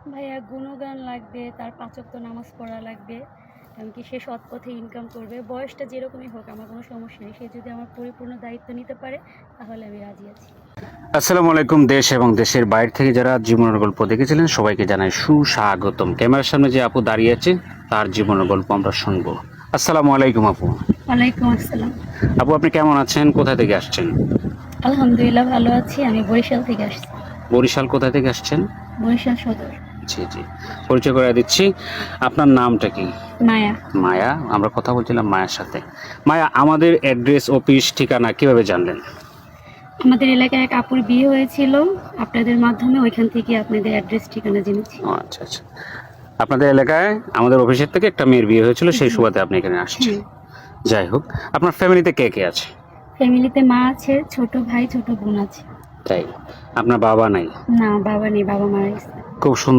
ভাইয়া গুণগান লাগবে, তার ৫ ওয়াক্ত নামাজ পড়া লাগবে, এমনকি সে সৎ পথে ইনকাম করবে। বয়সটা যেরকমই হোক আমার কোনো সমস্যা নেই। সে যদি আমার পরিপূর্ণ দায়িত্ব নিতে পারে তাহলে আমি রাজি আছি। আসসালামু আলাইকুম। দেশ এবং দেশের বাইরে থেকে যারা জীবনের গল্প দেখেছিলেন সবাইকে জানাই সুস্বাগতম। ক্যামেরার সামনে যে আপু দাঁড়িয়ে আছে তার জীবনের গল্প আমরা শুনবো। আসসালামু আলাইকুম আপু। ওয়ালাইকুম আসসালাম। আপু আপনি কেমন আছেন? কোথা থেকে আসছেন? আলহামদুলিল্লাহ ভালো আছি। আমি বরিশাল থেকে আসছি। বরিশাল কোথা থেকে আসছেন? বরিশাল সদর। জি জি, পরিচয় করে দিচ্ছি। আপনার নামটা কি? মায়া। মায়া। আমরা কথা বলছিলাম মায়ার সাথে। মায়া, আমাদের অ্যাড্রেস, অফিস, ঠিকানা কিভাবে জানলেন? আমাদের এলাকায় এক আপুর বিয়ে হয়েছিল, আপনাদের মাধ্যমে ওইখান থেকে আপনাদের অ্যাড্রেস ঠিকানা জেনেছি। ও আচ্ছা আচ্ছা, আপনাদের এলাকায় আমাদের অফিসের থেকে একটা মেয়ের বিয়ে হয়েছিল, সেই সুবাদে আপনি এখানে আসছেন। যাই হোক, আপনার ফ্যামিলিতে কে কে আছে? ফ্যামিলিতে মা আছে, ছোট ভাই ছোট বোন আছে। তাই? আপনার বাবা নাই? না, বাবা নেই, বাবা মারা গেছে। খুব সুন্দর।